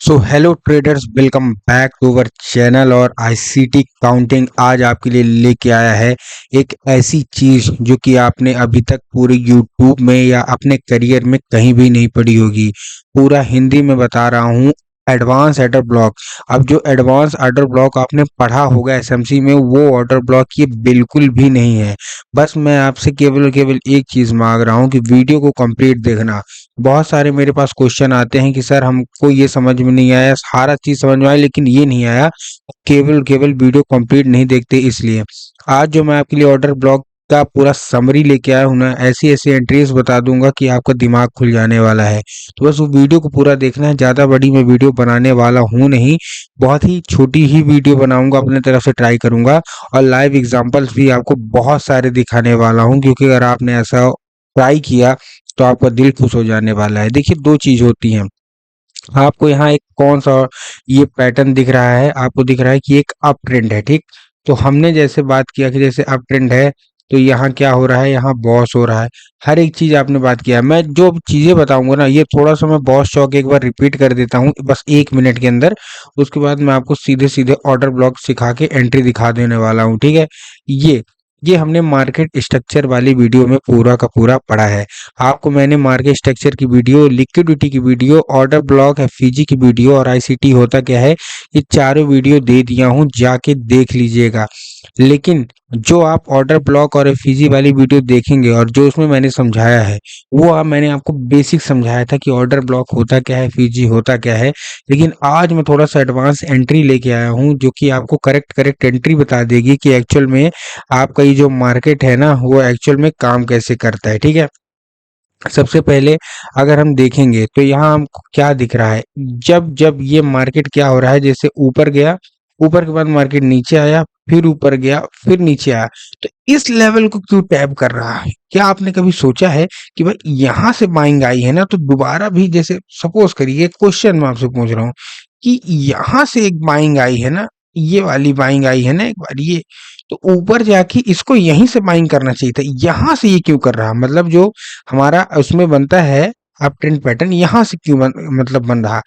So hello traders, welcome back to our channel. और ICT counting आज आपके लिए लेके आया है एक ऐसी चीज जो कि आपने अभी तक पूरे यूट्यूब में या अपने करियर में कहीं भी नहीं पढ़ी होगी। पूरा हिंदी में बता रहा हूँ, एडवांस ऑर्डर ब्लॉक। अब जो एडवांस ऑर्डर ब्लॉक आपने पढ़ा होगा एसएमसी में, वो ऑर्डर ब्लॉक ये बिल्कुल भी नहीं है। बस मैं आपसे केवल और केवल एक चीज मांग रहा हूँ कि वीडियो को कंप्लीट देखना। बहुत सारे मेरे पास क्वेश्चन आते हैं कि सर हमको ये समझ में नहीं आया, सारा चीज समझ में आया लेकिन ये नहीं आया, केवल केवल वीडियो कंप्लीट नहीं देखते। इसलिए आज जो मैं आपके लिए ऑर्डर ब्लॉक का पूरा समरी लेके आया हूं ना, ऐसी ऐसी एंट्रीज बता दूंगा कि आपका दिमाग खुल जाने वाला है। तो बस वो वीडियो को पूरा देखना है। ज्यादा बड़ी मैं वीडियो बनाने वाला हूँ नहीं, बहुत ही छोटी ही वीडियो बनाऊंगा, अपने तरफ से ट्राई करूंगा। और लाइव एग्जांपल्स भी आपको बहुत सारे दिखाने वाला हूँ, क्योंकि अगर आपने ऐसा ट्राई किया तो आपका दिल खुश हो जाने वाला है। देखिए, दो चीज होती हैं। आपको यहाँ एक कौन सा ये पैटर्न दिख रहा है, आपको दिख रहा है कि एक अप ट्रेंड है, ठीक। तो हमने जैसे बात किया कि जैसे अप ट्रेंड है तो यहाँ क्या हो रहा है, यहाँ बॉस हो रहा है। हर एक चीज आपने बात किया। मैं जो चीजें बताऊंगा ना, ये थोड़ा सा मैं बॉस चौक एक बार रिपीट कर देता हूँ बस 1 मिनट के अंदर। उसके बाद मैं आपको सीधे सीधे ऑर्डर ब्लॉक सिखा के एंट्री दिखा देने वाला हूँ, ठीक है। ये हमने मार्केट स्ट्रक्चर वाली वीडियो में पूरा का पूरा पढ़ा है। आपको मैंने मार्केट स्ट्रक्चर की वीडियो, लिक्विडिटी की वीडियो, ऑर्डर ब्लॉक, एफईजी की वीडियो और आईसीटी होता क्या है, ये चारों वीडियो दे दिया हूं, जाके देख लीजिएगा। लेकिन जो आप ऑर्डर ब्लॉक और एफईजी वाली वीडियो देखेंगे और जो उसमें मैंने समझाया है, वो मैंने आपको बेसिक समझाया था कि ऑर्डर ब्लॉक होता क्या है, एफईजी होता क्या है। लेकिन आज मैं थोड़ा सा एडवांस एंट्री लेके आया हूँ जो कि आपको करेक्ट करेक्ट एंट्री बता देगी कि एक्चुअल में आपका ये जो मार्केट है ना, वो एक्चुअल में काम कैसे करता है, ठीक है। सबसे पहले अगर हम देखेंगे तो यहाँ हमको क्या दिख रहा है, जब जब ये मार्केट क्या हो रहा है, जैसे ऊपर गया, ऊपर के बाद मार्केट नीचे आया, फिर ऊपर गया, फिर नीचे आया, तो इस लेवल को क्यों टैप कर रहा है? क्या आपने कभी सोचा है कि भाई यहाँ से बाइंग आई है ना, तो दोबारा भी, जैसे सपोज करिए, क्वेश्चन मैं आपसे पूछ रहा हूँ कि यहाँ से एक बाइंग आई है ना, ये वाली बाइंग आई है ना एक बार, ये तो ऊपर जाके इसको यहीं से बाइंग करना चाहिए था, यहाँ से ये क्यों कर रहा? मतलब जो हमारा उसमें बनता है अप ट्रेंड पैटर्न, यहाँ से क्यों मतलब बन रहा?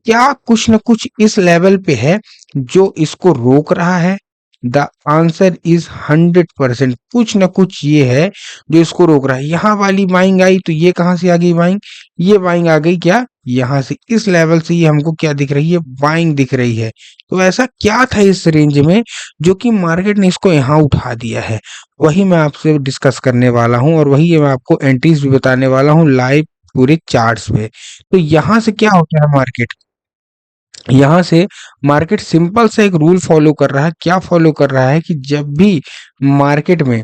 क्या कुछ न कुछ इस लेवल पे है जो इसको रोक रहा है? The answer is 100%। कुछ न कुछ ये है जो इसको रोक रहा है। यहाँ वाली बाइंग आई तो ये कहाँ से आ गई बाइंग? ये बाइंग आ गई क्या, यहाँ से, इस लेवल से। ये हमको क्या दिख रही है, बाइंग दिख रही है। तो ऐसा क्या था इस रेंज में जो कि मार्केट ने इसको यहाँ उठा दिया है? वही मैं आपसे डिस्कस करने वाला हूँ, और वही मैं आपको एंट्रीज भी बताने वाला हूँ लाइव पूरे चार्ट्स पे। तो यहाँ से क्या होता है मार्केट, यहाँ से मार्केट सिंपल सा एक रूल फॉलो कर रहा है। क्या फॉलो कर रहा है कि जब भी मार्केट में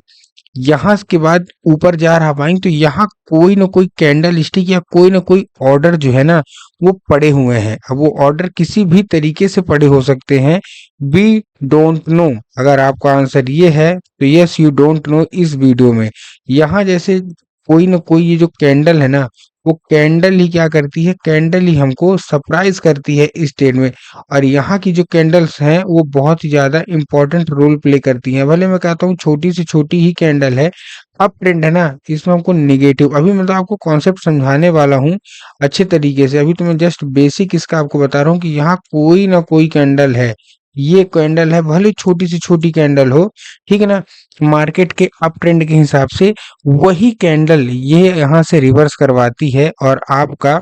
यहाँ के बाद ऊपर जा रहा बाइंग, तो यहाँ कोई ना कोई कैंडल स्टिक या कोई ना कोई ऑर्डर जो है ना, वो पड़े हुए हैं। अब वो ऑर्डर किसी भी तरीके से पड़े हो सकते हैं, वी डोंट नो। अगर आपका आंसर ये है तो यस, यू डोंट नो। इस वीडियो में यहाँ जैसे कोई ना कोई ये जो कैंडल है ना, वो कैंडल ही क्या करती है, कैंडल ही हमको सरप्राइज करती है इस ट्रेड में। और यहाँ की जो कैंडल्स हैं वो बहुत ही ज्यादा इंपॉर्टेंट रोल प्ले करती हैं। भले मैं कहता हूँ छोटी से छोटी ही कैंडल है, अप ट्रेंड है ना, इसमें हमको निगेटिव, अभी मतलब आपको कॉन्सेप्ट समझाने वाला हूँ अच्छे तरीके से। अभी तो मैं जस्ट बेसिक इसका आपको बता रहा हूँ कि यहाँ कोई ना कोई कैंडल है, ये कैंडल है, भले छोटी से छोटी कैंडल हो, ठीक है ना। मार्केट के अप ट्रेंड के हिसाब से वही कैंडल ये यहाँ से रिवर्स करवाती है और आपका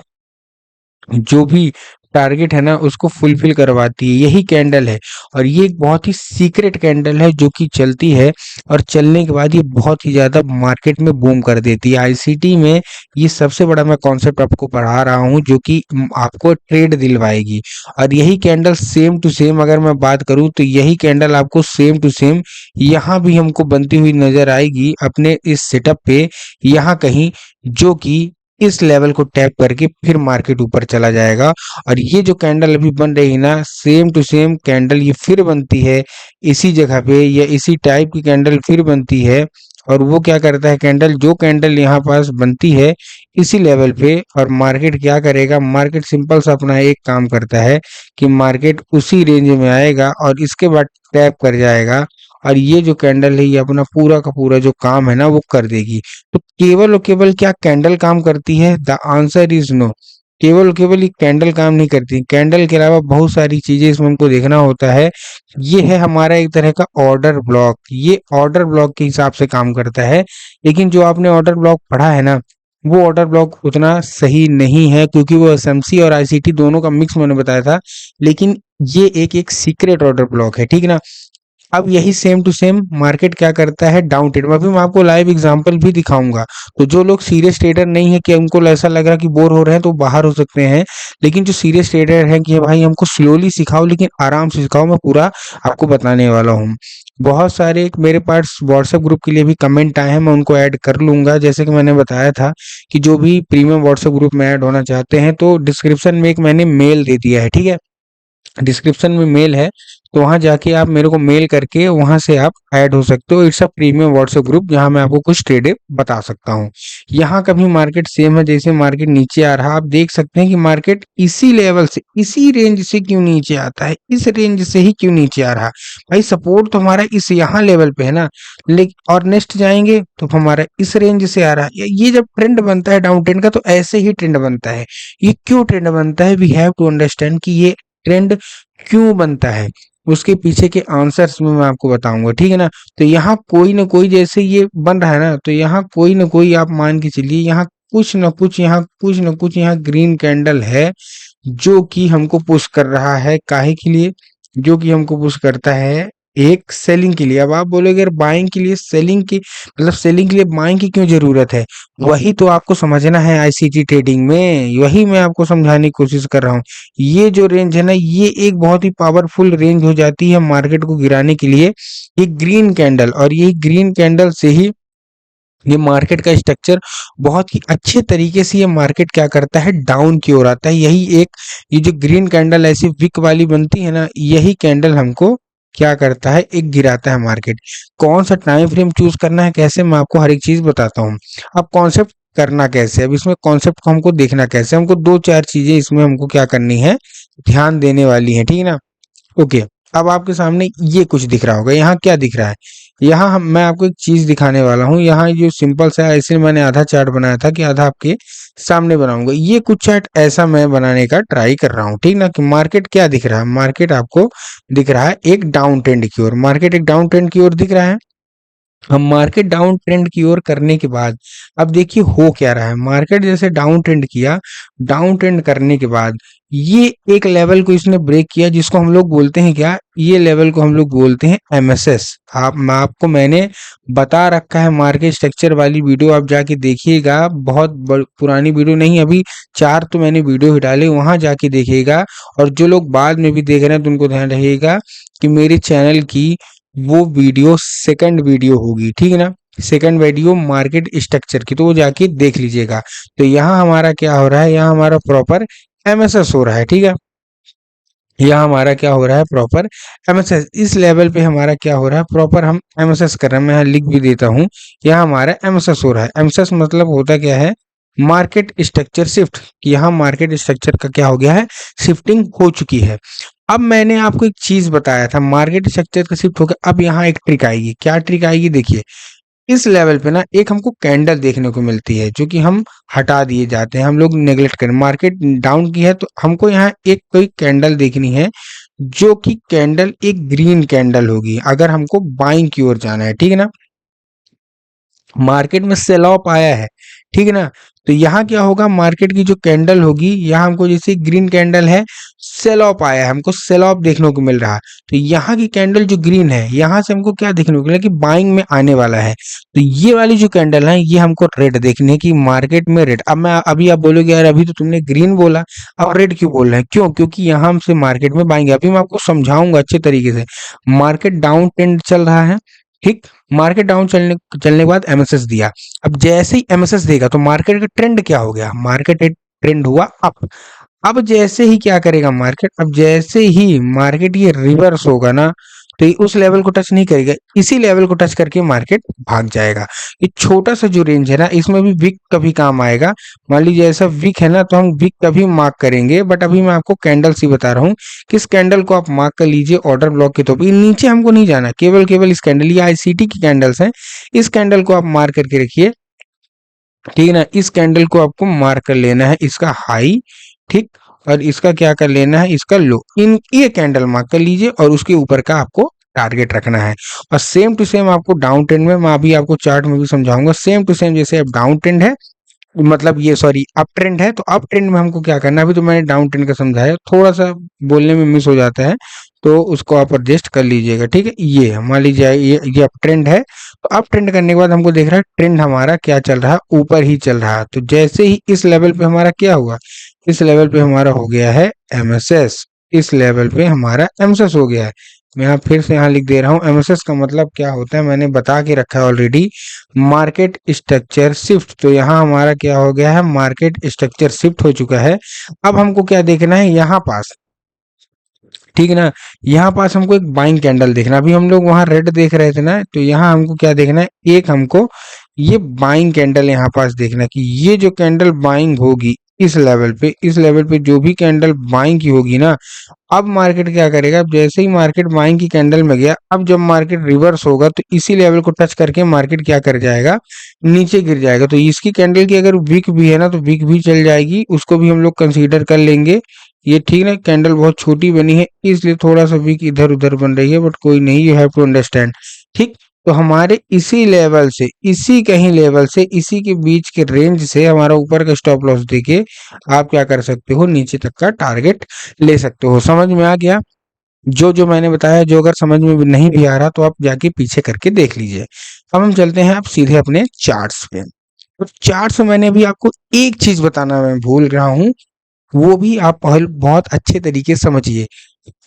जो भी टारगेट है ना, उसको फुलफिल करवाती है, यही कैंडल है। और ये एक बहुत ही सीक्रेट कैंडल है जो कि चलती है, और चलने के बाद ये बहुत ही ज्यादा मार्केट में बूम कर देती है। आईसीटी में ये सबसे बड़ा मैं कॉन्सेप्ट आपको पढ़ा रहा हूँ जो कि आपको ट्रेड दिलवाएगी। और यही कैंडल सेम टू सेम अगर मैं बात करूँ तो यही कैंडल आपको सेम टू सेम यहाँ भी हमको बनती हुई नजर आएगी अपने इस सेटअप पे, यहाँ कहीं, जो कि इस लेवल को टैप करके फिर मार्केट ऊपर चला जाएगा। और ये जो कैंडल अभी बन रही है ना, सेम टू सेम कैंडल ये फिर बनती है इसी जगह पे, या इसी टाइप की कैंडल फिर बनती है। और वो क्या करता है, कैंडल, जो कैंडल यहाँ पास बनती है इसी लेवल पे, और मार्केट क्या करेगा, मार्केट सिंपल सा अपना एक काम करता है कि मार्केट उसी रेंज में आएगा और इसके बाद टैप कर जाएगा। और ये जो कैंडल है ये अपना पूरा का पूरा जो काम है ना वो कर देगी। तो केवल और केवल क्या कैंडल काम करती है? The answer is no. केवल केवल ये कैंडल काम नहीं करती, कैंडल के अलावा बहुत सारी चीजें इसमें हमको देखना होता है। ये है हमारा एक तरह का ऑर्डर ब्लॉक, ये ऑर्डर ब्लॉक के हिसाब से काम करता है। लेकिन जो आपने ऑर्डर ब्लॉक पढ़ा है ना, वो ऑर्डर ब्लॉक उतना सही नहीं है, क्योंकि वो एसएमसी और आईसीटी दोनों का मिक्स मैंने बताया था। लेकिन ये एक एक सीक्रेट ऑर्डर ब्लॉक है, ठीक है ना। अब यही सेम टू सेम मार्केट क्या करता है, डाउन ट्रेड। अभी मैं आपको लाइव एग्जांपल भी दिखाऊंगा। तो जो लोग सीरियस ट्रेडर नहीं है, कि उनको ऐसा लग रहा कि बोर हो रहे हैं, तो बाहर हो सकते हैं। लेकिन जो सीरियस ट्रेडर है कि भाई हमको स्लोली सिखाओ लेकिन आराम से सिखाओ, मैं पूरा आपको बताने वाला हूँ। बहुत सारे मेरे पास व्हाट्सएप ग्रुप के लिए भी कमेंट आए हैं, मैं उनको ऐड कर लूंगा। जैसे कि मैंने बताया था कि जो भी प्रीमियम व्हाट्सएप ग्रुप में ऐड होना चाहते हैं, तो डिस्क्रिप्शन में एक मैंने मेल दे दिया है, ठीक है। डिस्क्रिप्शन में मेल है, तो वहां जाके आप मेरे को मेल करके वहां से आप ऐड हो सकते हो। It's a premium WhatsApp group, जहां मैं आपको कुछ ट्रेडें बता सकता हूँ। यहाँ का भी मार्केट सेम है, जैसे मार्केट नीचे आ रहा, आप देख सकते हैं कि मार्केट इसी लेवल से, इसी रेंज से क्यों नीचे आता है, इस रेंज से ही क्यों नीचे आ रहा। भाई सपोर्ट तो हमारा इस यहाँ लेवल पे है ना, लेकिन और नेक्स्ट जाएंगे तो हमारा इस रेंज से आ रहा है। ये जब ट्रेंड बनता है डाउन ट्रेंड का, तो ऐसे ही ट्रेंड बनता है। ये क्यों ट्रेंड बनता है, वी हैव टू अंडरस्टैंड कि ये ट्रेंड क्यों बनता है, उसके पीछे के आंसर्स में मैं आपको बताऊंगा, ठीक है ना। तो यहाँ कोई ना कोई, जैसे ये बन रहा है ना, तो यहाँ कोई ना कोई आप मान के चलिए, यहाँ कुछ ना कुछ, यहाँ कुछ ना कुछ, यहाँ ग्रीन कैंडल है जो कि हमको पुश कर रहा है। काहे के लिए, जो कि हमको पुश करता है एक सेलिंग के लिए। अब आप बोलोगे यार बाइंग के लिए सेलिंग की, मतलब सेलिंग के लिए बाइंग की क्यों जरूरत है, वही तो आपको समझना है आईसीटी ट्रेडिंग में, वही मैं आपको समझाने की कोशिश कर रहा हूँ। ये जो रेंज है ना, ये एक बहुत ही पावरफुल रेंज हो जाती है मार्केट को गिराने के लिए। ये ग्रीन कैंडल, और ये ग्रीन कैंडल से ही ये मार्केट का स्ट्रक्चर बहुत ही अच्छे तरीके से, ये मार्केट क्या करता है, डाउन की ओर आता है। यही एक, ये जो ग्रीन कैंडल ऐसी विक वाली बनती है ना, यही कैंडल हमको क्या करता है, एक गिराता है मार्केट। कौन सा टाइम फ्रेम चूज करना है, कैसे, मैं आपको हर एक चीज बताता हूँ। अब कॉन्सेप्ट करना कैसे, अब इसमें कॉन्सेप्ट को हमको देखना कैसे, हमको दो चार चीजें इसमें हमको क्या करनी है, ध्यान देने वाली है, ठीक है ना। ओके, अब आपके सामने ये कुछ दिख रहा होगा, यहाँ क्या दिख रहा है, यहाँ हम मैं आपको एक चीज दिखाने वाला हूँ। यहाँ जो सिंपल सा है, इसलिए मैंने आधा चार्ट बनाया था कि आधा आपके सामने बनाऊंगा। ये कुछ चार्ट ऐसा मैं बनाने का ट्राई कर रहा हूँ, ठीक ना। कि मार्केट क्या दिख रहा है, मार्केट आपको दिख रहा है एक डाउन ट्रेंड की ओर, मार्केट एक डाउन ट्रेंड की ओर दिख रहा है। हम मार्केट डाउन ट्रेंड की ओर करने के बाद, अब देखिए हो क्या रहा है, मार्केट जैसे डाउन ट्रेंड किया, डाउन ट्रेंड करने के बाद ये एक लेवल को इसने ब्रेक किया, जिसको हम लोग बोलते हैं क्या, ये लेवल को हम लोग बोलते हैं एमएसएस। मैंने बता रखा है, मार्केट स्ट्रक्चर वाली वीडियो आप जाके देखिएगा, बहुत पुरानी वीडियो नहीं, अभी 4 तो मैंने वीडियो ही डाले, वहां जाके देखिएगा। और जो लोग बाद में भी देख रहे हैं, तो उनको ध्यान रहिएगा कि मेरे चैनल की वो वीडियो सेकंड वीडियो होगी, ठीक है ना। सेकंड वीडियो मार्केट स्ट्रक्चर की, तो वो जाके देख लीजिएगा। तो यहाँ हमारा क्या हो रहा है, यहाँ हमारा प्रॉपर एमएसएस हो रहा है, ठीक है। यहाँ हमारा क्या हो रहा है, प्रॉपर एमएसएस, इस लेवल पे हमारा क्या हो रहा है, प्रॉपर हम एमएसएस कर रहे हैं। मैं यहाँ लिख भी देता हूँ, यहाँ हमारा एमएसएस हो रहा है। एमएसएस मतलब होता क्या है, मार्केट स्ट्रक्चर शिफ्ट। यहाँ मार्केट स्ट्रक्चर का क्या हो गया है, शिफ्टिंग हो चुकी है। अब मैंने आपको एक चीज बताया था, मार्केट स्ट्रक्चर का शिफ्ट हो गया। अब यहाँ एक ट्रिक आएगी, क्या ट्रिक आएगी, देखिए। इस लेवल पे ना एक हमको कैंडल देखने को मिलती है, जो कि हम हटा दिए जाते हैं, हम लोग नेग्लेक्ट करें। मार्केट डाउन की है, तो हमको यहाँ एक कोई कैंडल देखनी है, जो कि कैंडल एक ग्रीन कैंडल होगी, अगर हमको बाइंग की ओर जाना है, ठीक है ना। मार्केट में सेल ऑफ आया है, ठीक है ना। तो यहाँ क्या होगा, मार्केट की जो कैंडल होगी, यहाँ हमको जैसे ग्रीन कैंडल है, सेल ऑफ आया है, हमको सेल ऑफ देखने को मिल रहा है। तो यहाँ की कैंडल जो ग्रीन है, यहाँ से हमको क्या देखने को मिला कि बाइंग में आने वाला है। तो ये वाली जो कैंडल है, ये हमको रेड देखने की, मार्केट में रेड। अब मैं, अभी आप बोलोगे यार अभी तो तुमने ग्रीन बोला, अब रेड क्यों बोल रहे हैं, क्यों, क्योंकि यहाँ से मार्केट में बाइंग। अभी मैं आपको समझाऊंगा अच्छे तरीके से। मार्केट डाउन ट्रेंड चल रहा है, ठीक। मार्केट डाउन चलने चलने के बाद एमएसएस दिया। अब जैसे ही एमएसएस देगा, तो मार्केट का ट्रेंड क्या हो गया, मार्केट ट्रेंड हुआ अप। अब जैसे ही क्या करेगा मार्केट, अब जैसे ही मार्केट ये रिवर्स होगा ना, तो ये उस लेवल को टच नहीं करेगा, इसी लेवल को टच करके मार्केट भाग जाएगा। ये छोटा सा जो रेंज है ना, इसमें भी विक कभी काम आएगा। मान लीजिए ऐसा विक है ना, तो हम विक कभी मार्क करेंगे, बट अभी मैं आपको कैंडल्स ही बता रहा हूँ। किस कैंडल को आप मार्क कर लीजिए ऑर्डर ब्लॉक के, तो भी नीचे हमको नहीं जाना, केवल केवल इस कैंडल, ये आईसीटी की कैंडल्स हैं, इस कैंडल को आप मार्क करके रखिए, ठीक है ना। इस कैंडल को आपको मार्क कर लेना है, इसका हाई ठीक। और इसका क्या कर लेना है, इसका लो, इन ये कैंडल मार्क कर लीजिए और उसके ऊपर का आपको टारगेट रखना है। और सेम टू सेम आपको डाउन ट्रेंड में, मैं अभी आपको चार्ट में भी समझाऊंगा, सेम टू सेम जैसे अब डाउन ट्रेंड है, मतलब ये सॉरी अप ट्रेंड है, तो अप ट्रेंड में हमको क्या करना है, अभी तो मैंने डाउन ट्रेंड का समझाया, थोड़ा सा बोलने में मिस हो जाता है, तो उसको आप एडजस्ट कर लीजिएगा, ठीक है। ये मान लीजिए ये अप ट्रेंड है, तो अप ट्रेंड करने के बाद हमको देख रहा है ट्रेंड हमारा क्या चल रहा है, ऊपर ही चल रहा है। तो जैसे ही इस लेवल पे हमारा क्या हुआ, इस लेवल पे हमारा हो गया है एमएसएस, इस लेवल पे हमारा एमएसएस हो गया है। मैं यहाँ फिर से यहाँ लिख दे रहा हूँ, एमएसएस का मतलब क्या होता है, मैंने बता के रखा है ऑलरेडी, मार्केट स्ट्रक्चर शिफ्ट। तो यहाँ हमारा क्या हो गया है, मार्केट स्ट्रक्चर शिफ्ट हो चुका है। अब हमको क्या देखना है, यहाँ पास, ठीक है ना, यहाँ पास हमको एक बाइंग कैंडल देखना। अभी हम लोग वहां रेड देख रहे थे ना, तो यहाँ हमको क्या देखना है, एक हमको ये बाइंग कैंडल यहाँ पास देखना है कि ये जो कैंडल बाइंग होगी इस लेवल पे, इस लेवल पे जो भी कैंडल बाइंग की होगी ना, अब मार्केट क्या करेगा, अब जैसे ही मार्केट बाइंग की कैंडल में गया, अब जब मार्केट रिवर्स होगा तो इसी लेवल को टच करके मार्केट क्या कर जाएगा, नीचे गिर जाएगा। तो इसकी कैंडल की अगर विक भी है ना, तो विक भी चल जाएगी, उसको भी हम लोग कंसीडर कर लेंगे। ये ठीक ना, कैंडल बहुत छोटी बनी है इसलिए थोड़ा सा वीक इधर उधर बन रही है, बट कोई नहीं, यू हैव टू अंडरस्टैंड, ठीक। तो हमारे इसी लेवल से, इसी कहीं लेवल से, इसी के बीच के रेंज से हमारा ऊपर का स्टॉप लॉस देके आप क्या कर सकते हो, नीचे तक का टारगेट ले सकते हो। समझ में आ गया जो जो मैंने बताया? जो अगर समझ में भी नहीं भी आ रहा तो आप जाके पीछे करके देख लीजिए। अब हम चलते हैं आप सीधे अपने चार्ट्स पे। तो चार्ट्स में मैंने अभी आपको एक चीज बताना मैं भूल रहा हूँ, वो भी आप पहले बहुत अच्छे तरीके से समझिए।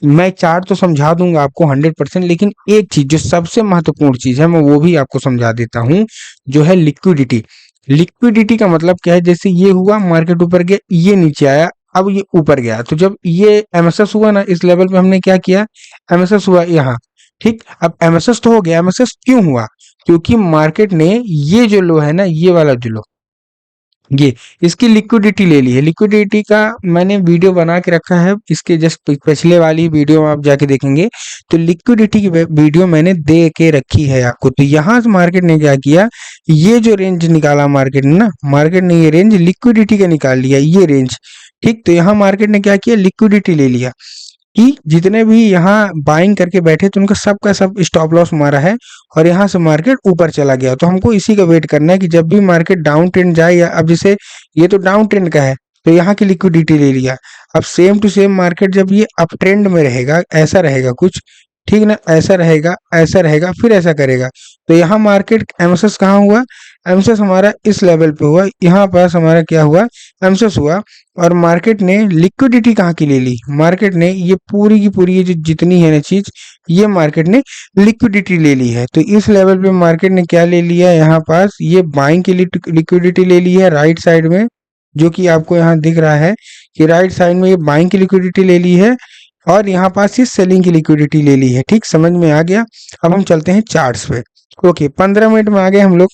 मैं चार्ट तो समझा दूंगा आपको 100%, लेकिन एक चीज जो सबसे महत्वपूर्ण चीज है मैं वो भी आपको समझा देता हूँ, जो है लिक्विडिटी। लिक्विडिटी का मतलब क्या है, जैसे ये हुआ मार्केट ऊपर गया, ये नीचे आया, अब ये ऊपर गया, तो जब ये एमएसएस हुआ ना इस लेवल पे, हमने क्या किया, एमएसएस हुआ यहाँ, ठीक। अब एमएसएस तो हो गया, एमएसएस क्यों हुआ, क्योंकि मार्केट ने ये जो लो है ना, ये वाला जो लो, ये इसकी लिक्विडिटी ले ली है। लिक्विडिटी का मैंने वीडियो बना के रखा है, इसके जस्ट पिछले वाली वीडियो में आप जाके देखेंगे, तो लिक्विडिटी की वीडियो मैंने दे के रखी है आपको। तो यहाँ से मार्केट ने क्या किया, ये जो रेंज निकाला मार्केट ने ना, मार्केट ने ये रेंज लिक्विडिटी का निकाल लिया, ये रेंज, ठीक। तो यहाँ मार्केट ने क्या किया, लिक्विडिटी ले लिया, कि जितने भी यहाँ बाइंग करके बैठे थे उनका सबका सब स्टॉप लॉस मारा है, और यहाँ से मार्केट ऊपर चला गया। तो हमको इसी का वेट करना है कि जब भी मार्केट डाउन ट्रेंड जाए, या अब जैसे ये तो डाउन ट्रेंड का है, तो यहाँ की लिक्विडिटी ले लिया। अब सेम टू सेम मार्केट जब ये अप ट्रेंड में रहेगा, ऐसा रहेगा कुछ, ठीक ना, ऐसा रहेगा, ऐसा रहेगा, फिर ऐसा करेगा, तो यहाँ मार्केट एमएसएस कहाँ हुआ, एमएसएस हमारा इस लेवल पे हुआ, यहाँ पास हमारा क्या हुआ, एमएसएस हुआ। और मार्केट ने लिक्विडिटी कहाँ की ले ली, मार्केट ने ये पूरी की पूरी ये जो जितनी है ना चीज, ये मार्केट ने लिक्विडिटी ले ली है। तो इस लेवल पे मार्केट ने क्या ले लिया, यहाँ पास ये बाइंग की लिक्विडिटी ले ली है राइट साइड में, जो कि आपको यहाँ दिख रहा है कि राइट साइड में ये बाइंग की लिक्विडिटी ले ली है, और यहाँ पास ये सेलिंग की लिक्विडिटी ले ली है, ठीक। समझ में आ गया? अब हम चलते हैं चार्ट्स पे। ओके, 15 मिनट में आ गए हम लोग।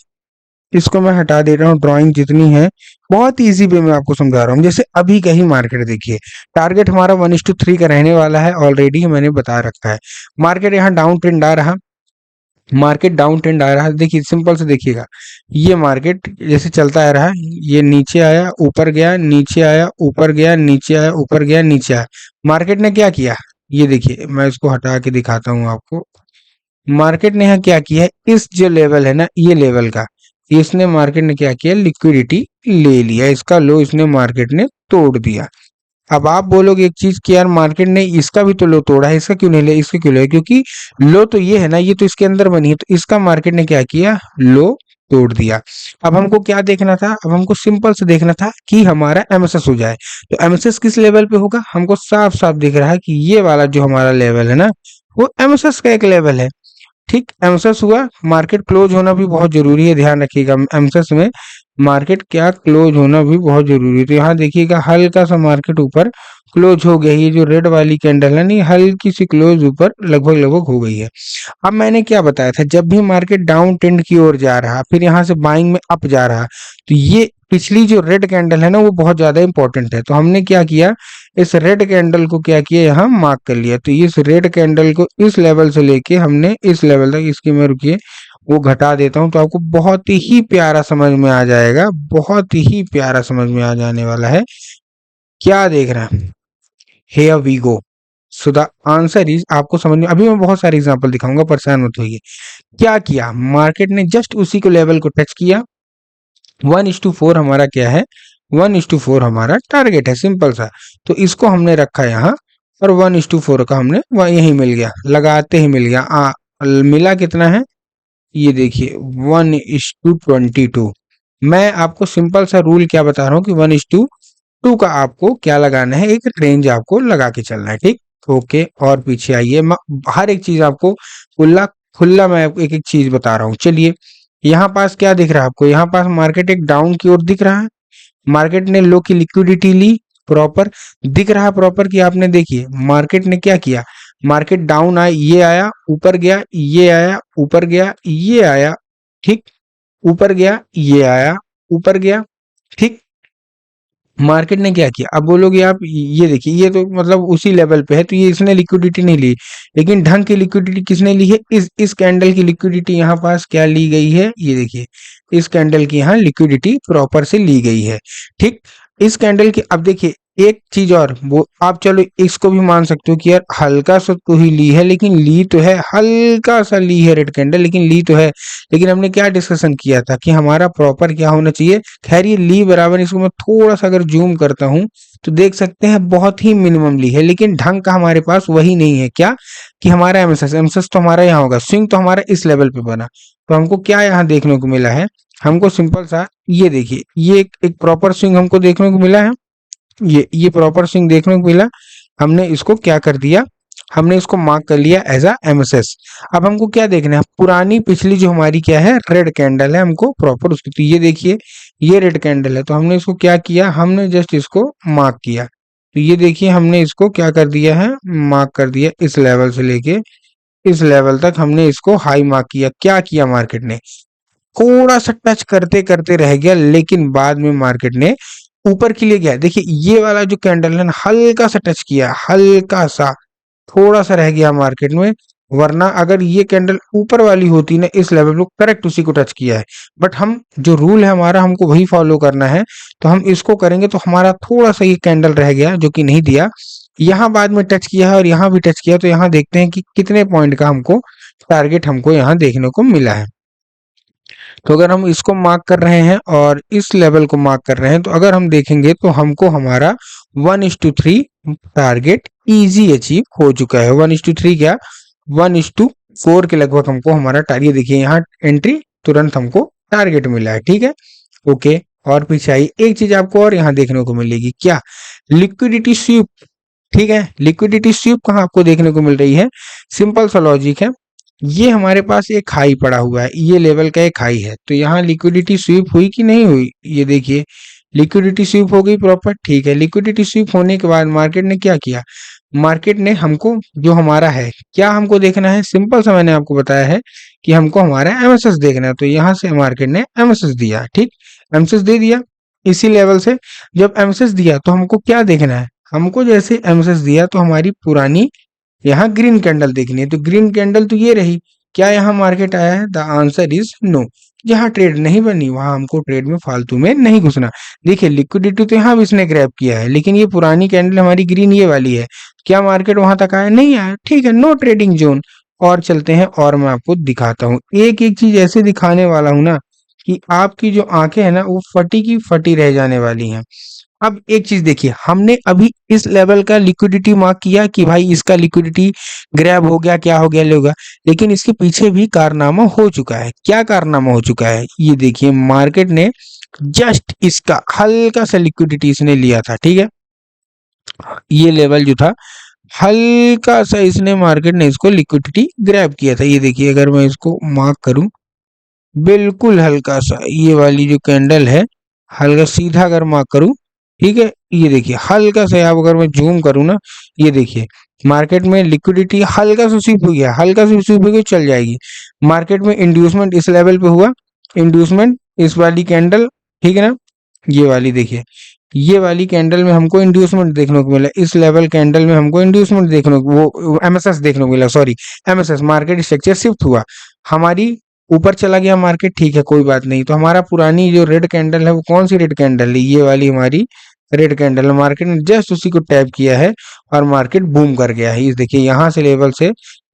इसको मैं हटा दे रहा हूँ, ड्राइंग जितनी है बहुत इजी वे में आपको समझा रहा हूँ। जैसे अभी का ही मार्केट देखिए, टारगेट हमारा 1:3 का रहने वाला है, ऑलरेडी मैंने बता रखा है। मार्केट यहाँ डाउन ट्रेंड आ रहा, मार्केट डाउन ट्रेंड आ रहा है, देखिए सिंपल से देखिएगा, ये मार्केट जैसे चलता आ रहा है, ये नीचे आया, ऊपर गया, नीचे आया, ऊपर गया, नीचे आया, ऊपर गया, नीचे आया। मार्केट ने क्या किया, ये देखिए, मैं इसको हटा के दिखाता हूँ आपको। मार्केट ने यहाँ क्या किया है, इस जो लेवल है ना, ये लेवल का, इसने मार्केट ने क्या किया, लिक्विडिटी ले लिया, इसका लो इसने मार्केट ने तोड़ दिया। अब आप बोलोगे एक चीज कि यार मार्केट ने इसका भी तो लो तोड़ा है, इसका क्यों नहीं ले, इसका क्यों ले, क्योंकि लो तो ये है ना, ये तो इसके अंदर बनी है, तो इसका मार्केट ने क्या किया, लो तोड़ दिया। अब हमको क्या देखना था, अब हमको सिंपल से देखना था कि हमारा एमएसएस हो जाए। तो एमएसएस किस लेवल पे होगा, हमको साफ साफ दिख रहा है कि ये वाला जो हमारा लेवल है ना, वो एमएसएस का एक लेवल है, ठीक। एमएसएस हुआ, मार्केट क्लोज होना भी बहुत जरूरी है, ध्यान रखिएगा, एमएसएस में मार्केट क्या क्लोज होना भी बहुत जरूरी है। तो यहाँ देखिएगा हल्का सा मार्केट ऊपर क्लोज हो गया, ये जो रेड वाली कैंडल है नहीं, हल्की सी क्लोज ऊपर लगभग लगभग हो गई है। अब मैंने क्या बताया था, जब भी मार्केट डाउन ट्रेंड की ओर जा रहा, फिर यहाँ से बाइंग में अप जा रहा, तो ये पिछली जो रेड कैंडल है ना, वो बहुत ज्यादा इंपॉर्टेंट है। तो हमने क्या किया, इस रेड कैंडल को क्या किया, यहाँ मार्क कर लिया। तो इस रेड कैंडल को इस लेवल से लेके हमने इस लेवल तक, इसकी मैं रुकिए वो घटा देता हूँ, तो आपको बहुत ही प्यारा समझ में आ जाएगा, बहुत ही प्यारा समझ में आ जाने वाला है। क्या देख रहे हैं? Here we go. So the answer is, आपको समझ में, अभी मैं बहुत सारे एग्जांपल दिखाऊंगा, परेशान मत होइए। क्या किया मार्केट ने, जस्ट उसी को लेवल को टच किया। 1:4 हमारा क्या है, 1:4 हमारा टारगेट है, सिंपल सा। तो इसको हमने रखा यहाँ, और 1:4 का हमने वह यही मिल गया, लगाते ही मिल गया। मिला कितना है, ये देखिए 1:22। मैं आपको सिंपल सा रूल क्या बता रहा हूँ कि 1:2 का आपको क्या लगाना है, एक रेंज आपको लगा के चलना है, ठीक। ओके, और पीछे आइए, हर एक चीज आपको खुला खुला मैं आपको एक एक चीज बता रहा हूँ। चलिए, यहाँ पास क्या दिख रहा है आपको, यहाँ पास मार्केट एक डाउन की ओर दिख रहा है। मार्केट ने लो की लिक्विडिटी ली, प्रॉपर दिख रहा है प्रॉपर, कि आपने देखिए मार्केट ने क्या किया, मार्केट डाउन आया, ये आया ऊपर गया, ये आया ऊपर गया, ये आया, ठीक, ऊपर गया, ये आया ऊपर गया, ठीक। मार्केट ने क्या किया, अब बोलोगे आप, ये देखिए ये तो मतलब उसी लेवल पे है, तो ये इसने लिक्विडिटी नहीं ली, लेकिन ढंग की लिक्विडिटी किसने ली है, इस कैंडल की लिक्विडिटी यहाँ पास क्या ली गई है, ये देखिए इस कैंडल की यहाँ लिक्विडिटी प्रॉपर से ली गई है, ठीक। इस कैंडल की, अब देखिए एक चीज और, वो आप चलो इसको भी मान सकते हो कि यार हल्का सा तो ही ली है, लेकिन ली तो है, हल्का सा ली है रेड कैंडल, लेकिन ली तो है। लेकिन हमने क्या डिस्कशन किया था कि हमारा प्रॉपर क्या होना चाहिए, खैर ये ली बराबर, इसको मैं थोड़ा सा अगर जूम करता हूं तो देख सकते हैं बहुत ही मिनिमम ली है, लेकिन ढंग का हमारे पास वही नहीं है, क्या कि हमारा एमएसएस तो हमारा यहाँ होगा, स्विंग तो हमारा इस लेवल पे बना। तो हमको क्या यहाँ देखने को मिला है, हमको सिंपल सा ये देखिए, ये एक प्रॉपर स्विंग हमको देखने को मिला है, ये प्रॉपर स्विंग देखने को मिला। हमने इसको क्या कर दिया, हमने इसको मार्क कर लिया एज अ एमएसएस। अब हमको क्या देखना है, पुरानी पिछली जो हमारी क्या है रेड कैंडल है, हमको प्रॉपर उसकी, तो ये देखिए ये रेड कैंडल है, तो हमने इसको क्या किया, हमने जस्ट इसको मार्क किया। तो ये देखिए हमने इसको क्या कर दिया है, मार्क कर दिया, इस लेवल से लेके इस लेवल तक हमने इसको हाई मार्क किया। क्या किया मार्केट ने, थोड़ा सा टच करते करते रह गया, लेकिन बाद में मार्केट ने ऊपर के लिए गया। देखिए ये वाला जो कैंडल है ना, हल्का सा टच किया, हल्का सा, थोड़ा सा रह गया मार्केट में। वरना अगर ये कैंडल ऊपर वाली होती ना इस लेवल को, करेक्ट उसी को टच किया है। बट हम जो रूल है हमारा, हमको वही फॉलो करना है, तो हम इसको करेंगे। तो हमारा थोड़ा सा ये कैंडल रह गया जो कि नहीं दिया, यहाँ बाद में टच किया है और यहाँ भी टच किया। तो यहाँ देखते हैं कि कितने पॉइंट का हमको टारगेट हमको यहाँ देखने को मिला है। तो अगर हम इसको मार्क कर रहे हैं और इस लेवल को मार्क कर रहे हैं, तो अगर हम देखेंगे तो हमको हमारा 1:3 टारगेट इजी अचीव हो चुका है। 1:3 क्या, 1:4 के लगभग हमको हमारा टारगेट, देखिए यहाँ एंट्री तुरंत हमको टारगेट मिला है, ठीक है। ओके, और पीछे आई एक चीज आपको और यहाँ देखने को मिलेगी, क्या, लिक्विडिटी स्वीप, ठीक है। लिक्विडिटी स्वीप कहाँ आपको देखने को मिल रही है, सिंपल सा लॉजिक है, ये हमारे पास एक हाई पड़ा हुआ है, ये लेवल का एक हाई है, तो यहाँ लिक्विडिटी स्वीप हुई कि नहीं हुई, ये देखिए लिक्विडिटी स्वीप हो गई प्रॉपर, ठीक है। लिक्विडिटी स्वीप होने के बाद मार्केट ने क्या किया, मार्केट ने हमको जो हमारा है, क्या हमको देखना है, सिंपल सा मैंने आपको बताया है कि हमको हमारा एमएसएस देखना है। तो यहाँ से मार्केट ने एमएसएस दिया, ठीक, एमएसएस दे दिया इसी लेवल से। जब एमएसएस दिया तो हमको क्या देखना है, हमको जैसे एमएसएस दिया तो हमारी पुरानी यहाँ ग्रीन कैंडल देखनी है। तो ग्रीन कैंडल तो ये रही, क्या यहाँ मार्केट आया है, द आंसर इज नो। जहाँ ट्रेड नहीं बनी वहां हमको ट्रेड में फालतू में नहीं घुसना। देखिए लिक्विडिटी तो यहाँ भी इसने ग्रैब किया है, लेकिन ये पुरानी कैंडल हमारी ग्रीन ये वाली है, क्या मार्केट वहां तक आया, नहीं आया, ठीक है, नो ट्रेडिंग जोन। और चलते हैं और मैं आपको दिखाता हूँ, एक एक चीज ऐसे दिखाने वाला हूँ ना कि आपकी जो आंखें है ना वो फटी की फटी रह जाने वाली हैं। अब एक चीज देखिए, हमने अभी इस लेवल का लिक्विडिटी मार्क किया कि भाई इसका लिक्विडिटी ग्रैब हो गया, क्या हो गया लोगा, लेकिन इसके पीछे भी कारनामा हो चुका है। क्या कारनामा हो चुका है, ये देखिए मार्केट ने जस्ट इसका हल्का सा लिक्विडिटी इसने लिया था, ठीक है। ये लेवल जो था, हल्का सा इसने मार्केट ने इसको लिक्विडिटी ग्रैब किया था। ये देखिए अगर मैं इसको मार्क करूं, बिल्कुल हल्का सा, ये वाली जो कैंडल है, हल्का सीधा अगर मार्क करूं, ठीक है, ये देखिए हल्का सा, आप अगर मैं जूम करूं ना, ये देखिए मार्केट में लिक्विडिटी हल्का सा स्विप हो गया, हल्का सा स्विप हो गया, चल जाएगी। मार्केट में इंड्यूसमेंट इस लेवल पे हुआ, इंड्यूसमेंट इस वाली कैंडल, ठीक है ना, ये वाली देखिए, ये वाली कैंडल में हमको इंड्यूसमेंट देखने को मिला, इस लेवल कैंडल में हमको इंड्यूसमेंट देखने को, वो एमएसएस देखने को मिला, sorry MSS, market structure shift हुआ, हमारी ऊपर चला गया मार्केट, ठीक है कोई बात नहीं। तो हमारा पुरानी जो रेड कैंडल है वो कौन सी रेड कैंडल है, ये वाली हमारी रेड कैंडल, मार्केट ने जस्ट उसी को टैप किया है और मार्केट बूम कर गया है। ये देखिए यहाँ से लेवल से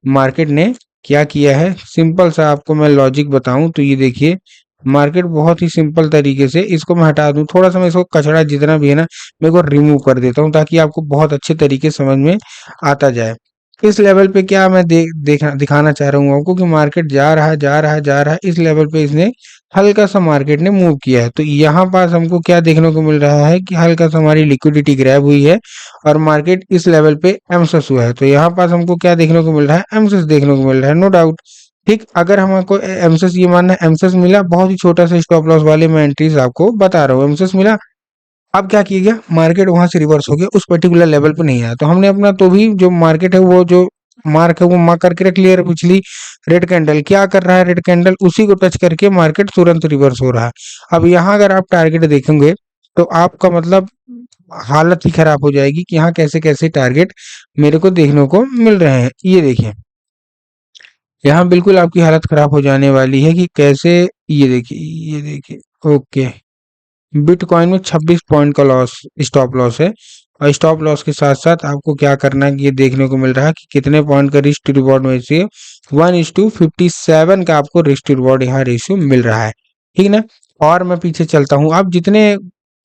मार्केट ने क्या किया है, सिंपल सा आपको मैं लॉजिक बताऊं तो ये देखिए मार्केट बहुत ही सिंपल तरीके से, इसको मैं हटा दूं थोड़ा सा, मैं इसको कचरा जितना भी है ना मैं को रिमूव कर देता हूं ताकि आपको बहुत अच्छे तरीके से समझ में आता जाए। इस लेवल पे क्या मैं दिखाना चाह रहा हूँ आपको कि मार्केट जा रहा है जा रहा है जा रहा है, इस लेवल पे इसने हल्का सा मार्केट ने मूव किया है। तो यहाँ पास हमको क्या देखने को मिल रहा है कि हल्का सा हमारी लिक्विडिटी ग्रैब हुई है और मार्केट इस लेवल पे एमसेस हुआ है। तो यहाँ पास हमको क्या देखने को मिल रहा है, एमसेस देखने को मिल रहा है, नो डाउट। ठीक, अगर हमको एमसेस, ये मानना एमसेस मिला, बहुत ही छोटा सा स्टॉप लॉस वाले मैं एंट्रीज आपको बता रहा हूँ, एमसेस मिला, अब क्या किया गया, मार्केट वहां से रिवर्स हो गया, उस पर्टिकुलर लेवल पे नहीं आया, तो हमने अपना तो भी जो मार्केट है वो जो मार्क है वो मार्क करके रख लिया। पिछली रेड कैंडल क्या कर रहा है, रेड कैंडल उसी को टच करके मार्केट तुरंत रिवर्स हो रहा है। अब यहाँ अगर आप टारगेट देखेंगे तो आपका मतलब हालत ही खराब हो जाएगी कि यहाँ कैसे कैसे टारगेट मेरे को देखने को मिल रहे हैं। ये देखिए यहाँ बिल्कुल आपकी हालत खराब हो जाने वाली है कि कैसे, ये देखिए, ये देखिए, ओके, बिटकॉइन में 26 पॉइंट का लॉस, स्टॉप लॉस है, और स्टॉप लॉस के साथ साथ आपको क्या करना है कि ये देखने को मिल रहा है कि कितने पॉइंट का रिस्क टू रिवॉर्ड में से 1:57 का आपको रिस्क टू रिवॉर्ड यहाँ रेशियो मिल रहा है, ठीक ना। और मैं पीछे चलता हूँ, आप जितने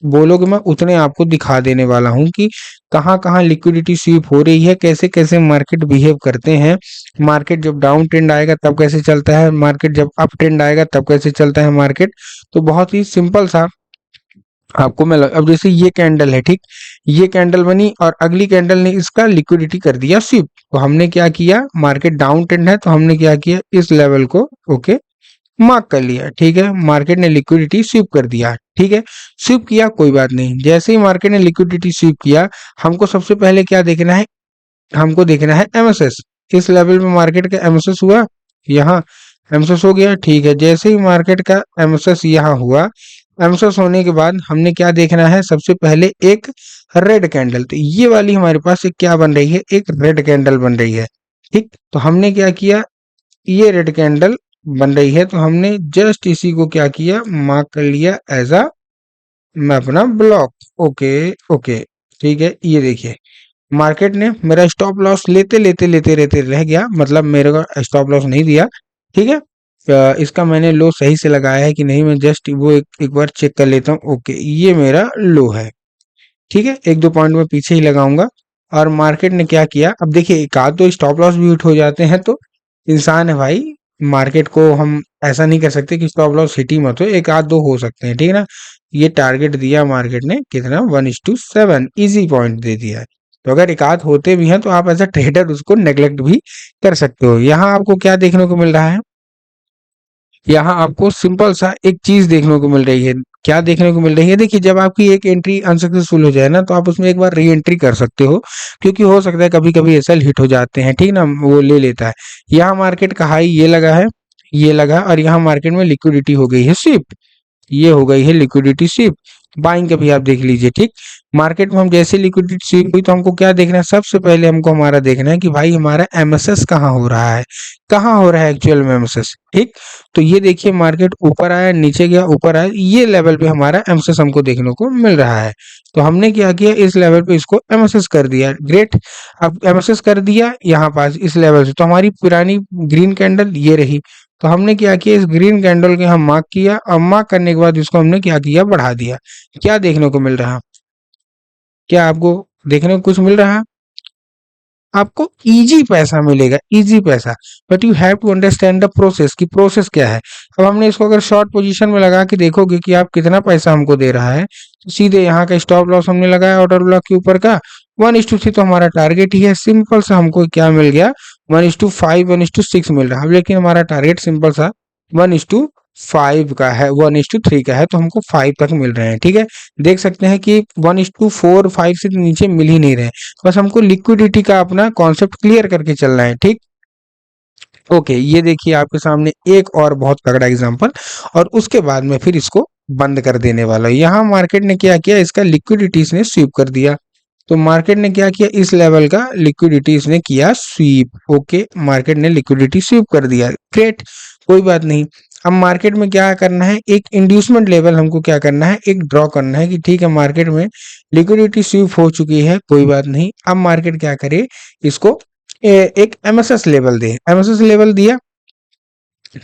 बोलोगे मैं उतने आपको दिखा देने वाला हूँ कि कहाँ कहाँ लिक्विडिटी स्वीप हो रही है, कैसे कैसे मार्केट बिहेव करते हैं, मार्केट जब डाउन ट्रेंड आएगा तब कैसे चलता है, मार्केट जब अप ट्रेंड आएगा तब कैसे चलता है मार्केट। तो बहुत ही सिंपल सा आपको मैं अब जैसे ये कैंडल है, ठीक, ये कैंडल बनी और अगली कैंडल ने इसका लिक्विडिटी कर दिया स्वीप, तो हमने क्या किया, मार्केट डाउन ट्रेंड है तो हमने क्या किया, इस लेवल को ओके मार्क कर लिया, ठीक है, मार्केट ने लिक्विडिटी स्वीप कर दिया, ठीक है, स्वीप किया कोई बात नहीं, जैसे ही मार्केट ने लिक्विडिटी स्वीप किया हमको सबसे पहले क्या देखना है, हमको देखना है एमएसएस, इस लेवल पे मार्केट का एमएसएस हुआ, यहाँ एमएसएस हो गया, ठीक है, जैसे ही मार्केट का एमएसएस यहाँ हुआ, एमएसएस होने के बाद हमने क्या देखना है, सबसे पहले एक रेड कैंडल, तो ये वाली हमारे पास एक क्या बन रही है, एक रेड कैंडल बन रही है, ठीक, तो हमने क्या किया, ये रेड कैंडल बन रही है तो हमने जस्ट इसी को क्या किया, मार्क कर लिया एज अ मैं अपना ब्लॉक, ओके ओके, ठीक है। ये देखिए मार्केट ने मेरा स्टॉप लॉस लेते लेते लेते लेते रह गया, मतलब मेरे को स्टॉप लॉस नहीं दिया, ठीक है। इसका मैंने लो सही से लगाया है कि नहीं, मैं जस्ट वो एक बार चेक कर लेता हूँ, ओके ये मेरा लो है, ठीक है, एक दो पॉइंट में पीछे ही लगाऊंगा। और मार्केट ने क्या किया, अब देखिए एक आध दो स्टॉप लॉस भी हिट हो जाते हैं तो इंसान है भाई, मार्केट को हम ऐसा नहीं कर सकते कि स्टॉप लॉस हिट ही मत हो, एक आध दो हो सकते हैं, ठीक है ना। ये टारगेट दिया मार्केट ने कितना, 1:7, इजी पॉइंट दे दिया है, तो अगर एक आध होते भी हैं तो आप एज अ ट्रेडर उसको नेग्लेक्ट भी कर सकते हो। यहाँ आपको क्या देखने को मिल रहा है, यहाँ आपको सिंपल सा एक चीज देखने को मिल रही है, क्या देखने को मिल रही है, देखिए जब आपकी एक एंट्री अनसक्सेसफुल हो जाए ना तो आप उसमें एक बार री एंट्री कर सकते हो, क्योंकि हो सकता है कभी कभी एसएल हिट हो जाते हैं, ठीक ना, वो ले लेता है। यहाँ मार्केट का हाई ये लगा है, ये लगा, और यहाँ मार्केट में लिक्विडिटी हो गई है स्विफ्ट, ये हो गई है लिक्विडिटी स्वीप, बाइंग का भी आप देख लीजिए, ठीक, मार्केट में हम जैसे लिक्विडिटी स्वीप हुई तो हमको क्या देखना है, सबसे पहले हमको हमारा देखना है कि भाई हमारा एमएसएस कहाँ हो रहा है, कहाँ हो रहा है एक्चुअल में एमएसएस, ठीक। तो ये देखिए मार्केट ऊपर आया, नीचे गया, ऊपर आया, ये लेवल पे हमारा एमएसएस हमको देखने को मिल रहा है, तो हमने क्या किया, इस लेवल पे इसको एमएसएस कर दिया, ग्रेट। अब एमएसएस कर दिया यहाँ पास इस लेवल से, तो हमारी पुरानी ग्रीन कैंडल ये रही, तो हमने क्या किया, इस ग्रीन कैंडल के हम मार्क किया, और मार्क करने के बाद इसको हमने क्या किया, बढ़ा दिया। क्या देखने को मिल रहा, क्या आपको देखने को कुछ मिल रहा, आपको इजी पैसा मिलेगा, इजी पैसा, but you have to understand the process, की प्रोसेस क्या है। अब हमने इसको अगर शॉर्ट पोजीशन में लगा के देखोगे कि आप कितना पैसा हमको दे रहा है, तो सीधे यहाँ का स्टॉप लॉस हमने लगाया ऑर्डर ब्लॉक के ऊपर का 1:3, तो हमारा टारगेट ही है, सिंपल सा हमको क्या मिल गया, 1:5 1:6 मिल रहा है, लेकिन हमारा टारगेट सिंपल सा 1:5 का है, 1:3 का है, तो हमको 5 तक मिल रहे हैं, ठीक है। देख सकते हैं कि 1:4 5 से नीचे मिल ही नहीं रहे, बस हमको लिक्विडिटी का अपना कॉन्सेप्ट क्लियर करके चलना है, ठीक। ओके, ये देखिए आपके सामने एक और बहुत तगड़ा एग्जांपल, और उसके बाद में फिर इसको बंद कर देने वाला हूं। यहाँ मार्केट ने क्या किया, इसका लिक्विडिटी इसने स्वीप कर दिया, तो मार्केट ने क्या किया, इस लेवल का लिक्विडिटी इसने किया स्वीप, ओके, मार्केट ने लिक्विडिटी स्वीप कर दिया, ग्रेट, कोई बात नहीं। अब मार्केट में क्या करना है, एक इंड्यूसमेंट लेवल हमको क्या करना है, एक ड्रॉ करना है कि ठीक है मार्केट में लिक्विडिटी स्वीप हो चुकी है, कोई बात नहीं। अब मार्केट क्या करे, इसको एक एमएसएस लेवल दे। एमएसएस लेवल दिया,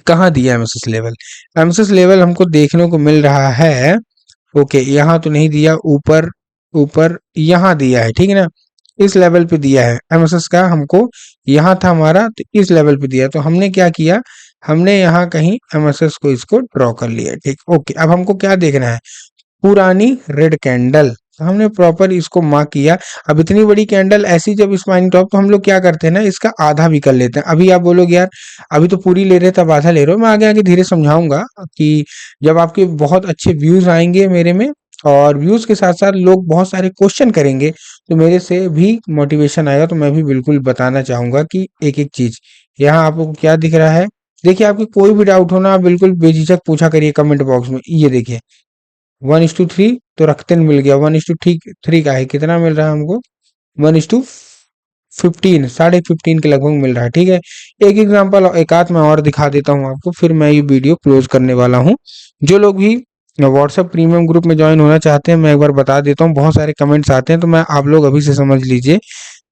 कहाँ दिया एमएसएस लेवल? एमएसएस लेवल हमको देखने को मिल रहा है, ओके यहाँ तो नहीं दिया, ऊपर ऊपर यहाँ दिया है, ठीक है ना, इस लेवल पे दिया है एमएसएस का हमको, यहाँ था हमारा तो इस लेवल पे दिया, तो हमने क्या किया, हमने यहाँ कहीं एमएसएस को इसको ड्रॉ कर लिया, ठीक। ओके अब हमको क्या देखना है, पुरानी रेड कैंडल, तो हमने प्रॉपर इसको मार्क किया। अब इतनी बड़ी कैंडल ऐसी जब स्पाइनिंग टॉप, तो हम लोग क्या करते हैं ना, इसका आधा भी कर लेते हैं। अभी आप बोलोगे यार अभी तो पूरी ले रहे तब आधा ले रहे हो, मैं आगे आगे धीरे समझाऊंगा कि जब आपके बहुत अच्छे व्यूज आएंगे मेरे में, और व्यूज के साथ साथ लोग बहुत सारे क्वेश्चन करेंगे, तो मेरे से भी मोटिवेशन आएगा, तो मैं भी बिल्कुल बताना चाहूंगा कि एक एक चीज। यहाँ आपको क्या दिख रहा है, देखिए आपकी कोई भी डाउट हो ना, आप बिल्कुल बेझिझक पूछा करिए कमेंट बॉक्स में। ये देखिए 1:3 तो रखते मिल गया, 1:3 का है, कितना मिल रहा है हमको, 1:15, 15.5 के लगभग मिल रहा है, ठीक है। एक एग्जांपल एक आध मैं और दिखा देता हूँ आपको, फिर मैं ये वीडियो क्लोज करने वाला हूँ। जो लोग भी व्हाट्सएप प्रीमियम ग्रुप में ज्वाइन होना चाहते हैं, मैं एक बार बता देता हूँ, बहुत सारे कमेंट्स आते हैं, तो मैं आप लोग अभी से समझ लीजिए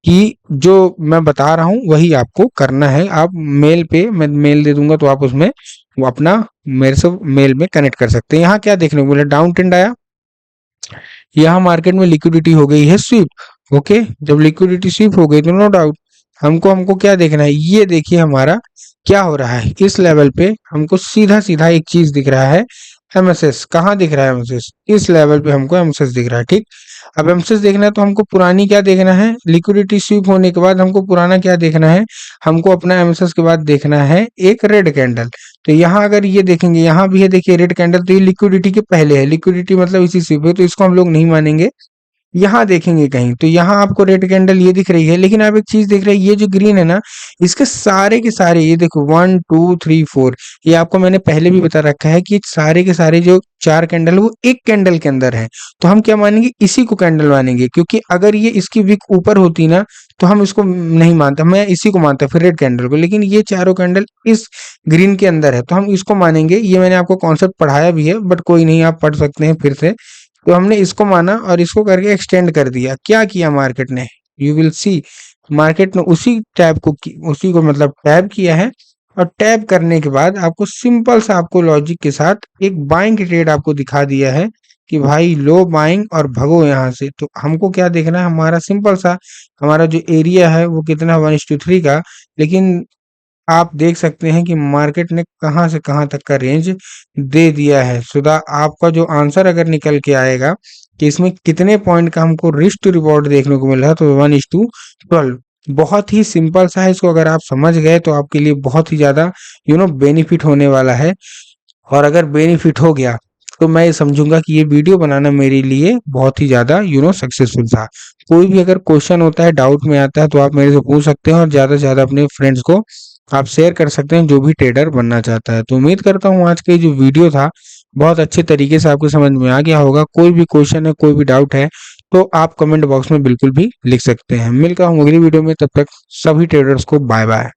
कि जो मैं बता रहा हूँ वही आपको करना है। आप मेल पे, मैं मेल दे दूंगा, तो आप उसमें वो अपना मेरे से मेल में कनेक्ट कर सकते हैं। यहाँ क्या देखने को मिला, डाउन ट्रेंड आया, यहाँ मार्केट में लिक्विडिटी हो गई है स्वीप, ओके। जब लिक्विडिटी स्वीप हो गई तो नो डाउट हमको हमको क्या देखना है, ये देखिए हमारा क्या हो रहा है, इस लेवल पे हमको सीधा सीधा एक चीज दिख रहा है, एमएसएस। कहाँ दिख रहा है एमएसएस, इस लेवल पे हमको एमएसएस दिख रहा है, ठीक। अब एमएसएस देखना है तो हमको पुरानी क्या देखना है, लिक्विडिटी स्वीप होने के बाद हमको पुराना क्या देखना है, हमको अपना एमएसएस के बाद देखना है एक रेड कैंडल। तो यहाँ अगर ये देखेंगे, यहाँ भी है देखिए रेड कैंडल, तो ये लिक्विडिटी के पहले है, लिक्विडिटी मतलब इसी स्वीप है, तो इसको हम लोग नहीं मानेंगे। यहाँ देखेंगे कहीं तो यहाँ आपको रेड कैंडल ये दिख रही है, लेकिन आप एक चीज देख रहे हैं, ये जो ग्रीन है ना, इसके सारे के सारे ये देखो 1 2 3 4, ये आपको मैंने पहले भी बता रखा है कि सारे के सारे जो 4 कैंडल वो एक कैंडल के अंदर है, तो हम क्या मानेंगे, इसी को कैंडल मानेंगे, क्योंकि अगर ये इसकी विक ऊपर होती ना तो हम इसको नहीं मानते, मैं इसी को मानता फिर रेड कैंडल को, लेकिन ये चारों कैंडल इस ग्रीन के अंदर है तो हम इसको मानेंगे। ये मैंने आपको कॉन्सेप्ट पढ़ाया भी है, बट कोई नहीं, आप पढ़ सकते हैं फिर से। तो हमने इसको माना और इसको करके एक्सटेंड कर दिया, क्या किया मार्केट ने, यू विल सी, मार्केट ने उसी टैब को उसी को मतलब टैब किया है, और टैब करने के बाद आपको सिंपल सा आपको लॉजिक के साथ एक बाइंग ट्रेड आपको दिखा दिया है कि भाई लो बाइंग और भगो यहाँ से। तो हमको क्या देखना है, हमारा सिंपल सा, हमारा जो एरिया है वो कितना 1:3 का, लेकिन आप देख सकते हैं कि मार्केट ने कहां से कहां तक का रेंज दे दिया है। सुधा आपका जो आंसर अगर निकल के आएगा कि इसमें कितने पॉइंट का हमको रिस्क टू रिवॉर्ड देखने को मिल रहा है, तो 1:12, बहुत ही सिंपल सा है। इसको अगर आप समझ गए तो आपके लिए बहुत ही ज्यादा बेनिफिट होने वाला है, और अगर बेनिफिट हो गया तो मैं ये समझूंगा कि ये वीडियो बनाना मेरे लिए बहुत ही ज्यादा सक्सेसफुल था। कोई भी अगर क्वेश्चन होता है, डाउट में आता है, तो आप मेरे से पूछ सकते हैं, और ज्यादा से ज्यादा अपने फ्रेंड्स को आप शेयर कर सकते हैं जो भी ट्रेडर बनना चाहता है। तो उम्मीद करता हूँ आज का जो वीडियो था बहुत अच्छे तरीके से आपको समझ में आ गया होगा। कोई भी क्वेश्चन है, कोई भी डाउट है, तो आप कमेंट बॉक्स में बिल्कुल भी लिख सकते हैं। मिलता हूँ अगली वीडियो में, तब तक सभी ट्रेडर्स को बाय बाय।